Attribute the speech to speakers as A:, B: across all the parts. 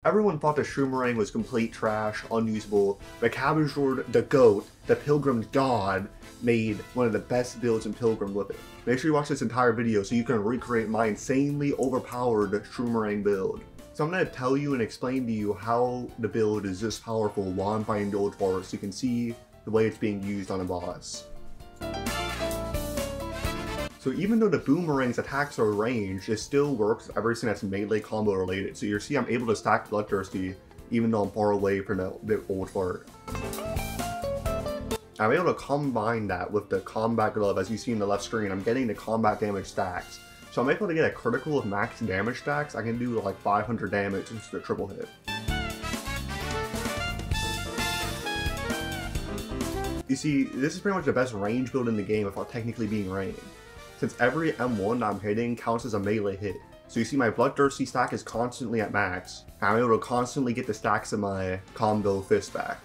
A: Everyone thought the Shroomerang was complete trash, unusable, but Cabbage Lord, the GOAT, the Pilgrammed God, made one of the best builds in Pilgrim with it. Make sure you watch this entire video so you can recreate my insanely overpowered Shroomerang build. So I'm going to tell you and explain to you how the build is this powerful while I'm fighting the old forest so you can see the way it's being used on a boss. So even though the Boomerang's attacks are ranged, it still works everything that's melee combo related. So you see I'm able to stack Bloodthirsty even though I'm far away from the old fart. I'm able to combine that with the combat glove as you see in the left screen. I'm getting the combat damage stacks. So I'm able to get a critical with max damage stacks. I can do like 500 damage into the triple hit. You see, this is pretty much the best range build in the game without technically being ranged, since every M1 I'm hitting counts as a melee hit. So you see my Bloodthirsty stack is constantly at max, and I'm able to constantly get the stacks of my combo fist back.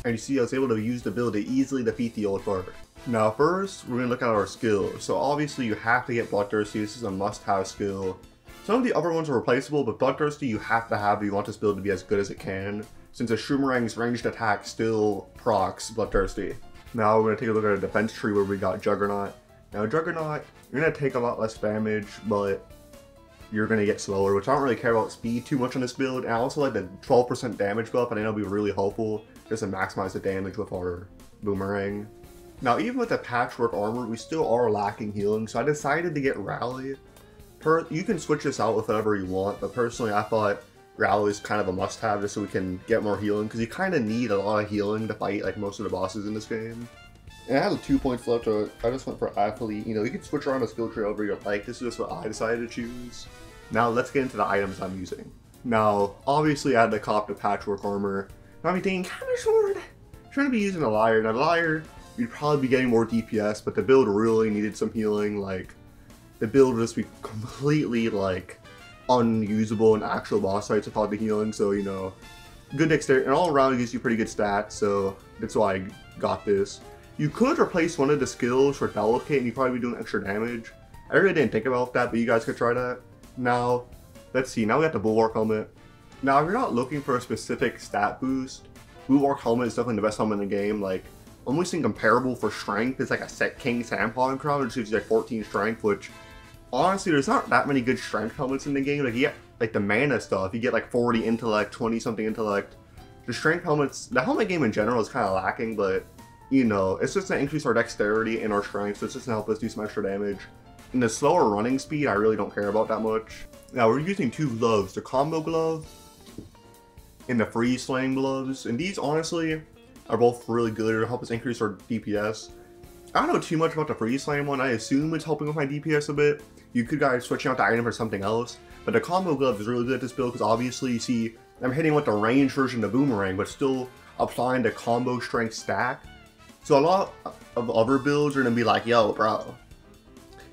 A: And you see I was able to use the build to easily defeat the old fart. Now first, we're going to look at our skills. So obviously you have to get Bloodthirsty, this is a must-have skill. Some of the other ones are replaceable, but Bloodthirsty you have to have if you want this build to be as good as it can, since a Shroomerang's ranged attack still procs Bloodthirsty. Now we're going to take a look at a defense tree where we got Juggernaut. Now Juggernaut, you're going to take a lot less damage, but you're going to get slower, which I don't really care about speed too much on this build. And I also like the 12% damage buff, and I know it'll be really helpful just to maximize the damage with our Boomerang. Now even with the patchwork armor, we still are lacking healing, so I decided to get Rally. You can switch this out with whatever you want, but personally I thought Rally is kind of a must-have just so we can get more healing, because you kind of need a lot of healing to fight like most of the bosses in this game. And I had 2 points left, so I just went for Athlete. You know, you can switch around a skill tree over your like. This is just what I decided to choose. Now let's get into the items I'm using. Now, obviously I had to cop the patchwork armor. Now I'm thinking, Cabbage Lord, shouldn't be using a Liar. Now the Liar, you'd probably be getting more DPS, but the build really needed some healing. Like, the build would just be completely like unusable in actual boss fights without the healing, so you know, good dexterity, and all around it gives you pretty good stats, so that's why I got this. You could replace one of the skills for Delicate and you'd probably be doing extra damage. I really didn't think about that, but you guys could try that. Now, let's see, now we got the Bulwark Helmet. Now if you're not looking for a specific stat boost, Bulwark Helmet is definitely the best helmet in the game. Like, almost incomparable for strength. It's like a set King Sandpaw crown, which gives you like 14 strength, which honestly, there's not that many good strength helmets in the game. Like, you get like the mana stuff, you get like 40 intellect, 20 something intellect. The strength helmets, the helmet game in general is kind of lacking, but you know, it's just gonna increase our dexterity and our strength, so it's just gonna help us do some extra damage. And the slower running speed, I really don't care about that much. Now we're using 2 gloves, the combo glove and the freeze flame gloves, and these honestly are both really good. It'll help us increase our DPS. I don't know too much about the freeze flame one. I assume it's helping with my DPS a bit. You could guys switch out the item for something else, but the combo glove is really good at this build because obviously you see I'm hitting with the range version of Boomerang, but still applying the combo strength stack. So a lot of other builds are gonna be like, yo, bro,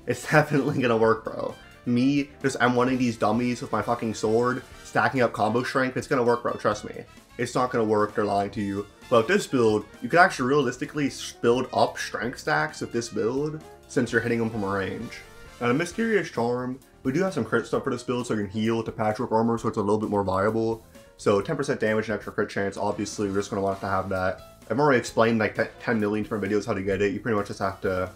A: it's definitely gonna work, bro. Me, just I'm one of these dummies with my fucking sword, stacking up combo strength, it's gonna work, bro, trust me. It's not gonna work, they're lying to you. But with this build, you can actually realistically build up strength stacks with this build, since you're hitting them from a range. Now the Mysterious Charm, we do have some crit stuff for this build, so you can heal with the Patchwork Armor, so it's a little bit more viable. So 10% damage and extra crit chance, obviously we're just gonna want to have that. I've already explained like 10 million different videos how to get it. You pretty much just have to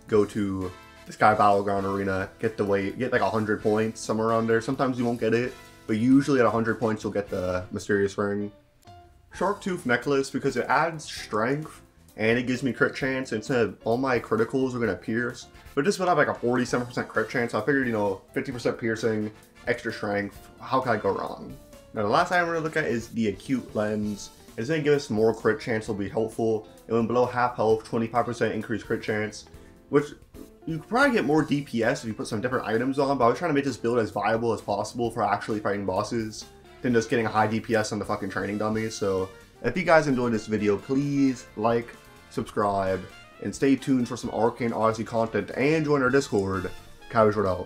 A: go to the Sky Battleground Arena, get like 100 points, somewhere around there. Sometimes you won't get it, but usually at 100 points you'll get the Mysterious Ring. Shark Tooth Necklace, because it adds strength and it gives me crit chance. Instead of all my criticals are gonna pierce, but this would have like a 47% crit chance, so I figured, you know, 50% piercing, extra strength, how can I go wrong? Now the last item we're gonna look at is the Acute Lens. It's gonna give us more crit chance, it'll be helpful. And when below half health, 25% increased crit chance, which you could probably get more DPS if you put some different items on, but I was trying to make this build as viable as possible for actually fighting bosses than just getting a high DPS on the fucking training dummies. So if you guys enjoyed this video, please like, subscribe, and stay tuned for some Arcane Odyssey content and join our Discord. Cabbage Lord out.